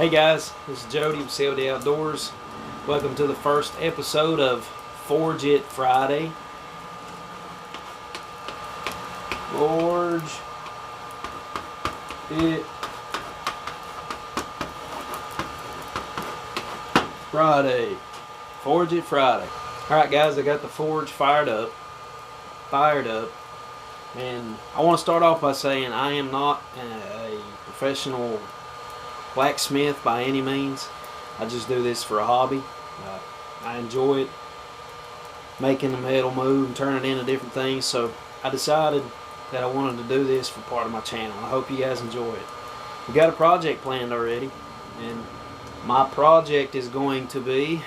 Hey guys, this is C.O.D with C.O.D Outdoors. Welcome to the first episode of Forge It Friday. Forge It Friday. Forge It Friday. Alright guys, I got the forge fired up. And I want to start off by saying I am not a professional blacksmith by any means. I just do this for a hobby. I enjoy it, making the metal move and turning it into different things. So I decided that I wanted to do this for part of my channel. I hope you guys enjoy it. We got a project planned already, and my project is going to be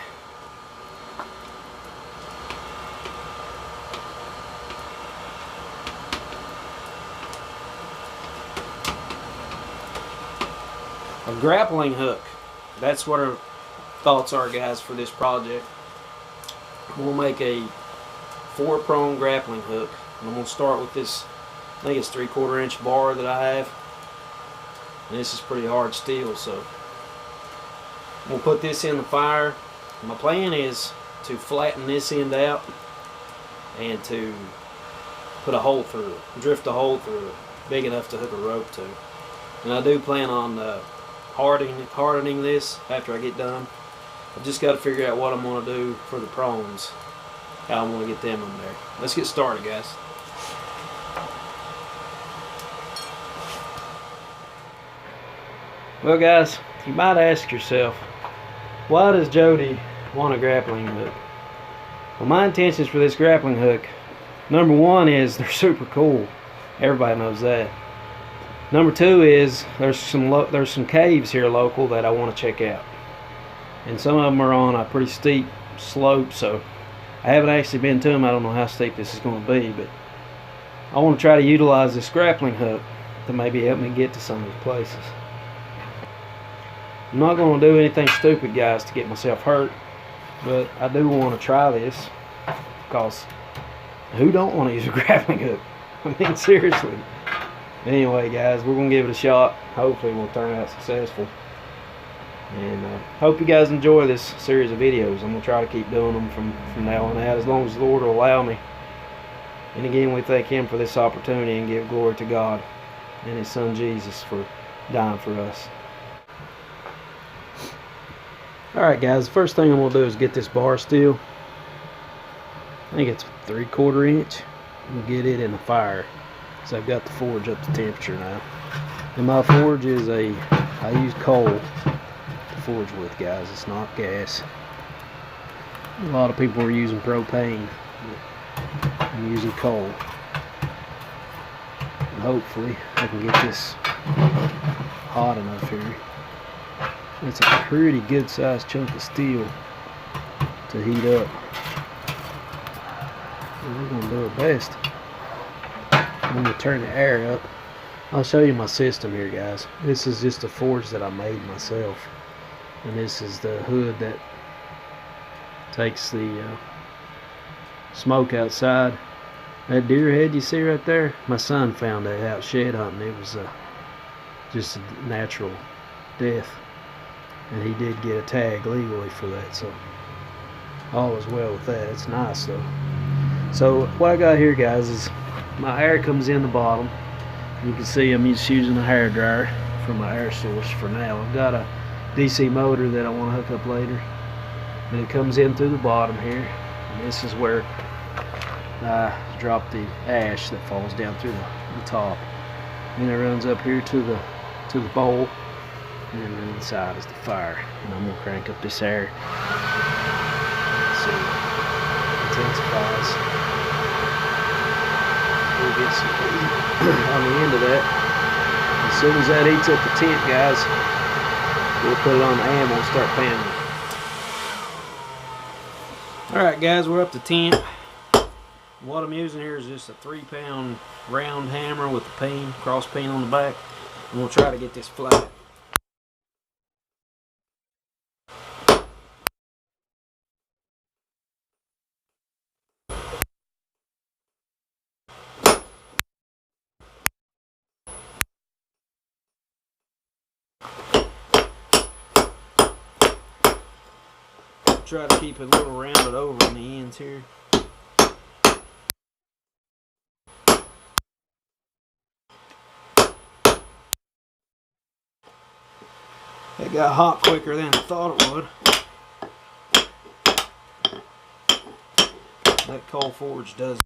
a grappling hook. That's what our thoughts are, guys, for this project. We'll make a 4-prong grappling hook. And I'm going to start with this, I think it's 3/4 inch bar that I have. And this is pretty hard steel, so we'll put this in the fire. My plan is to flatten this end out and to put a hole through it, drift a hole through it, big enough to hook a rope to. And I do plan on hardening this after I get done. I've just got to figure out what I'm going to do for the prongs, how I'm going to get them in there. Let's get started, guys. Well guys, you might ask yourself, why does Jody want a grappling hook? Well, my intentions for this grappling hook, number one is they're super cool. Everybody knows that. Number two is there's some caves here local that I want to check out, and some of them are on a pretty steep slope, so I haven't actually been to them. I don't know how steep this is going to be, but I want to try to utilize this grappling hook to maybe help me get to some of these places. I'm not going to do anything stupid, guys, to get myself hurt, but I do want to try this, because who don't want to use a grappling hook? I mean, seriously. Anyway guys, we're going to give it a shot. Hopefully we'll turn out successful. And hope you guys enjoy this series of videos. I'm going to try to keep doing them from now on out, as long as the Lord will allow me. And again, we thank Him for this opportunity and give glory to God and His Son Jesus for dying for us. Alright guys, the first thing I'm going to do is get this bar steel. I think it's 3/4 inch. And get it in the fire. So I've got the forge up to temperature now. And my forge is I use coal to forge with, guys. It's not gas. A lot of people are using propane. I'm using coal. And hopefully I can get this hot enough here. It's a pretty good sized chunk of steel to heat up. And we're going to do our best. I'm going to turn the air up. I'll show you my system here, guys. This is just a forge that I made myself, and this is the hood that takes the smoke outside. That deer head you see right there, my son found that out shed hunting. It was just a natural death, and he did get a tag legally for that, so all is well with that. It's nice though. So what I got here, guys, is my air comes in the bottom. You can see I'm just using a hair dryer for my air source for now. I've got a DC motor that I want to hook up later, and it comes in through the bottom here, and this is where I drop the ash that falls down through the top, and it runs up here to the bowl, and then inside is the fire. And I'm gonna crank up this air. So it intensifies. We'll get some heat on the end of that. As soon as that heats up the tent, guys, we'll put it on the anvil and start panning. Alright guys, we're up to tent. What I'm using here is just a 3-pound round hammer with a pean, cross pean on the back, and we'll try to get this flat. try to keep it a little rounded over in the ends here. It got hot quicker than I thought it would. That coal forge does.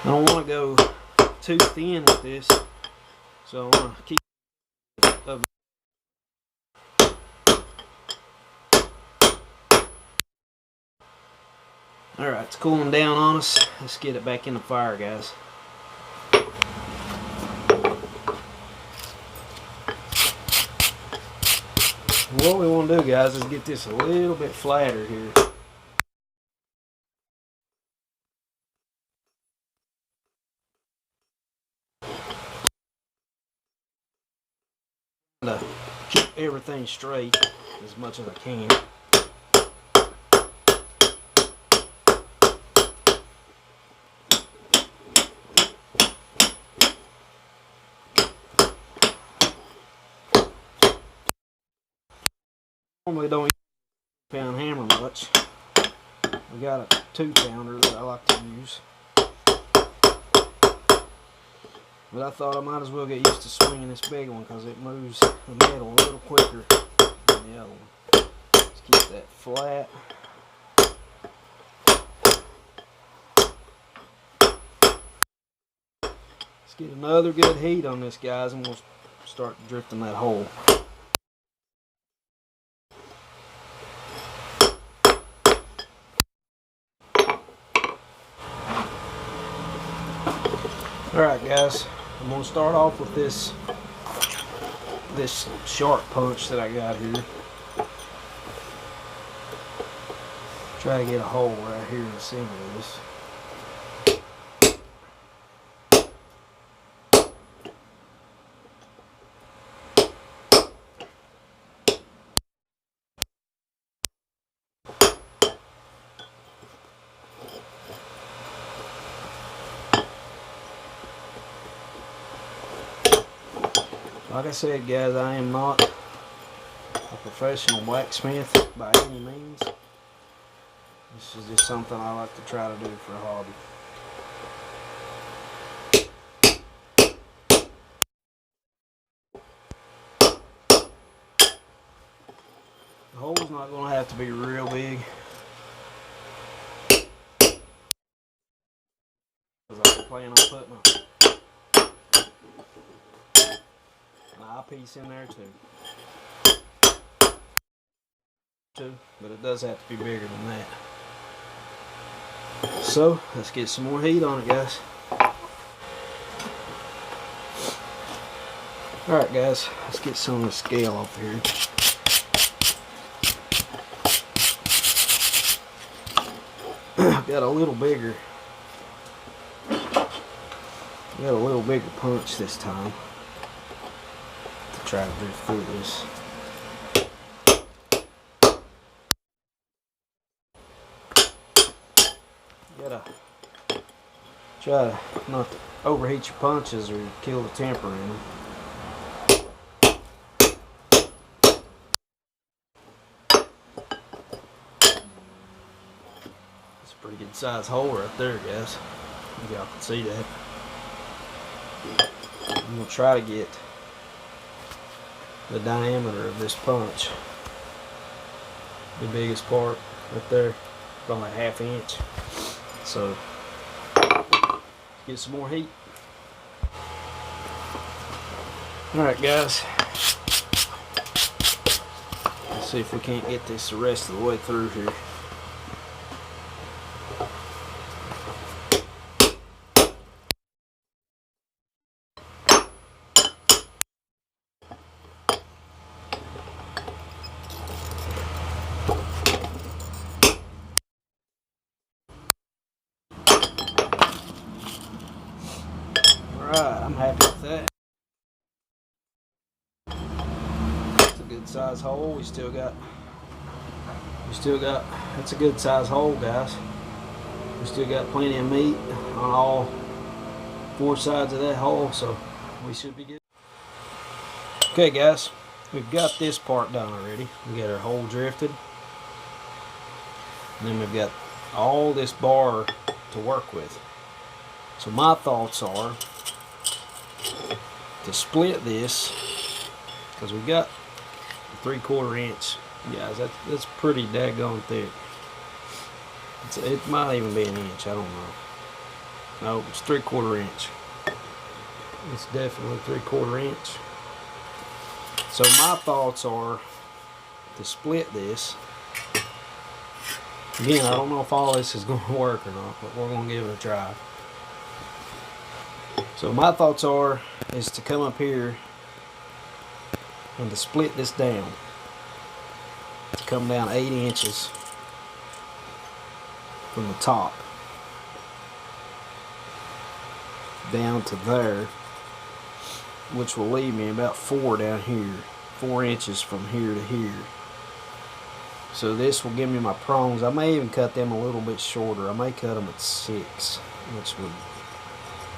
I don't want to go too thin with this, so I want to keep it. Alright, it's cooling down on us. Let's get it back in the fire, guys. What we want to do, guys, is get this a little bit flatter here. To keep everything straight as much as I can. Normally don't use a pound hammer much. We got a 2-pounder that I like to use. But I thought I might as well get used to swinging this big one because it moves the metal a little quicker than the other one. Let's keep that flat. Let's get another good heat on this, guys, and we'll start drifting that hole. Alright, guys, I'm going to start off with this sharp punch that I got here. Try to get a hole right here in the center of this. Like I said, guys, I am not a professional blacksmith by any means. This is just something I like to try to do for a hobby. The hole's not going to have to be real big, because I plan on putting an eyepiece in there too, but it does have to be bigger than that. So let's get some more heat on it, guys. Alright, guys, let's get some of the scale off here. Got a little bigger punch this time to try to drift through this. Gotta try to not to overheat your punches or kill the temper in them. It's a pretty good size hole right there, guys. Maybe y'all can see that. I'm gonna try to get the diameter of this punch, the biggest part right there, probably a ½ inch. So get some more heat. Alright, guys, let's see if we can't get this the rest of the way through here. Alright, I'm happy with that. It's a good size hole. We still got, it's a good size hole, guys. We still got plenty of meat on all 4 sides of that hole, so we should be good. Okay guys, we've got this part done already. We got our hole drifted. And then we've got all this bar to work with. So my thoughts are to split this, because we've got 3/4 inch. Guys, that's pretty daggone thick. It might even be an inch, I don't know. No, it's 3/4 inch. It's definitely 3/4 inch. So my thoughts are to split this. Again, I don't know if all this is going to work or not, but we're going to give it a try. So my thoughts is to come up here and to split this down. To come down 8 inches from the top down to there, which will leave me about 4 down here, 4 inches from here to here. So this will give me my prongs. I may even cut them a little bit shorter. I may cut them at 6, which would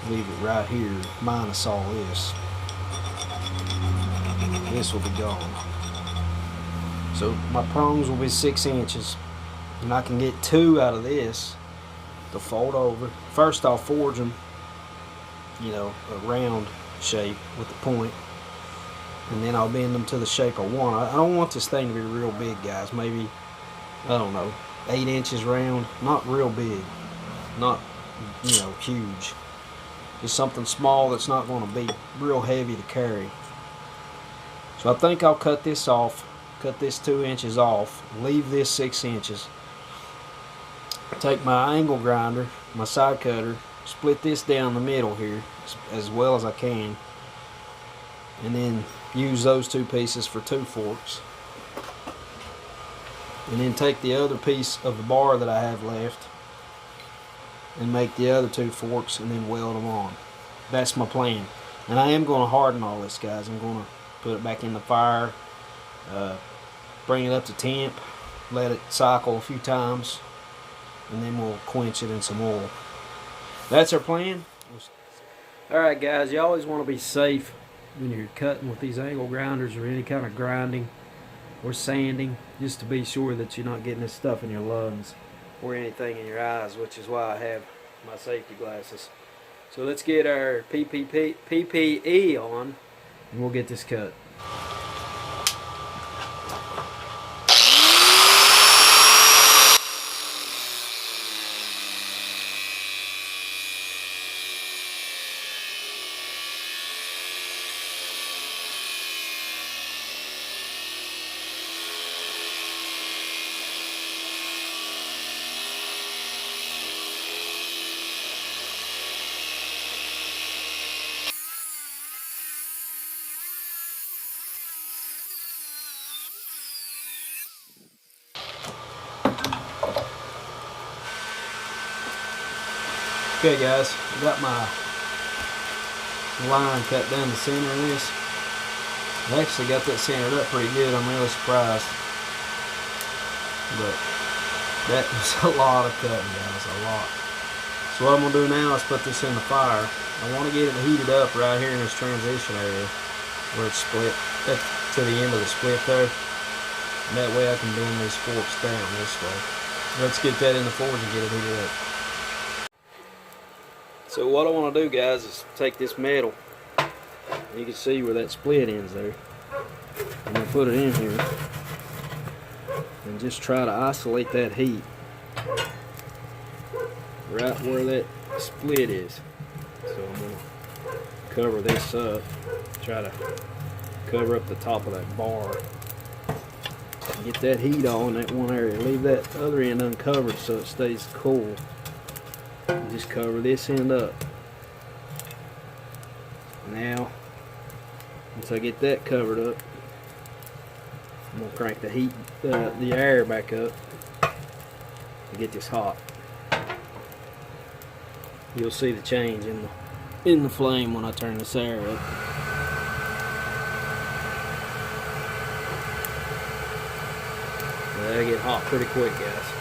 leave it right here minus all this. This will be gone. So my prongs will be 6 inches, and I can get 2 out of this to fold over. First I'll forge them, you know, a round shape with the point, and then I'll bend them to the shape I want. I don't want this thing to be real big, guys. Maybe, I don't know, 8 inches round. Not real big, not, you know, huge. Just something small that's not going to be real heavy to carry. So I think I'll cut this off, cut this 2 inches off, leave this 6 inches. Take my angle grinder, my side cutter, split this down the middle here as well as I can, and then use those 2 pieces for 2 forks, and then take the other piece of the bar that I have left and make the other 2 forks and then weld them on. That's my plan. And I am going to harden all this, guys. I'm going to put it back in the fire, bring it up to temp, let it cycle a few times, and then we'll quench it in some oil. That's our plan. Alright guys, you always want to be safe when you're cutting with these angle grinders or any kind of grinding or sanding, just to be sure that you're not getting this stuff in your lungs or anything in your eyes, which is why I have my safety glasses. So let's get our PPE on, and we'll get this cut. Okay guys, I got my line cut down the center of this. I actually got that centered up pretty good. I'm really surprised. But that was a lot of cutting, guys, a lot. So what I'm going to do now is put this in the fire. I want to get it heated up right here in this transition area where it's split to the end of the split there. And that way I can bend these forks down this way. Let's get that in the forge and get it heated up. So what I want to do, guys, is take this metal. You can see where that split ends there. I'm going to put it in here and just try to isolate that heat right where that split is. So I'm going to cover this up, try to cover up the top of that bar. Get that heat on that one area. Leave that other end uncovered so it stays cool. Just cover this end up. Now, once I get that covered up, I'm gonna crank the heat, the air back up to get this hot. You'll see the change in the flame when I turn this air up. That'll get hot pretty quick, guys.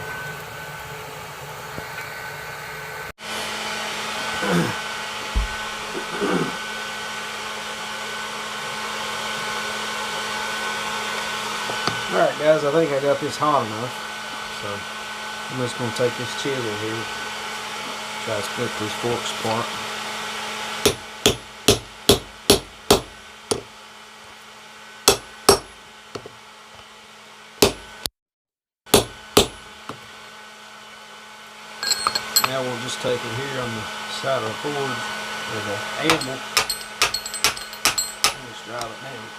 Alright guys, I think I got this hot enough. So I'm just going to take this chisel here, try to split these forks apart. Now we'll just take it here on the side of the forge with an anvil and just drive it down.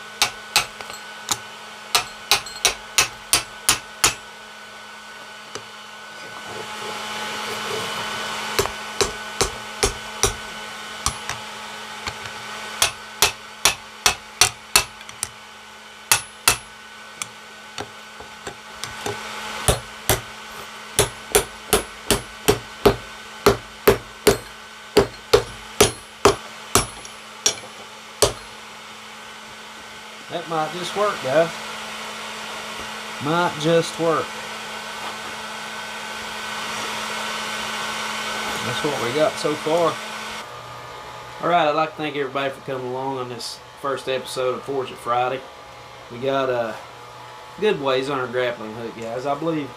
That might just work, guys. Might just work. That's what we got so far. Alright, I'd like to thank everybody for coming along on this first episode of Forge It Friday. We got good ways on our grappling hook, guys. I believe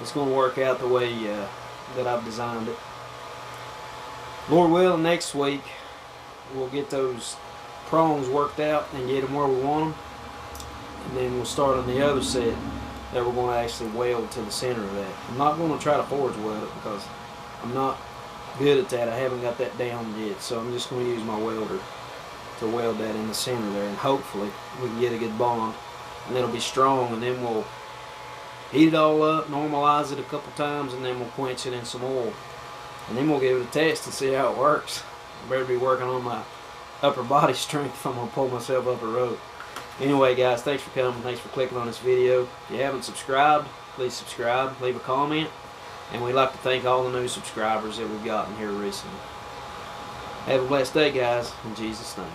it's going to work out the way that I've designed it. Lord willing, next week we'll get those prongs worked out and get them where we want them, and then we'll start on the other set that we're going to actually weld to the center of that. I'm not going to try to forge weld it because I'm not good at that. I haven't got that down yet, so I'm just going to use my welder to weld that in the center there, and hopefully we can get a good bond and it'll be strong, and then we'll heat it all up, normalize it a couple times, and then we'll quench it in some oil, and then we'll give it a test and see how it works. I better be working on my upper body strength if I'm going to pull myself up a rope. Anyway guys, thanks for coming, thanks for clicking on this video. If you haven't subscribed, please subscribe, leave a comment, and we'd like to thank all the new subscribers that we've gotten here recently. Have a blessed day guys, in Jesus' name.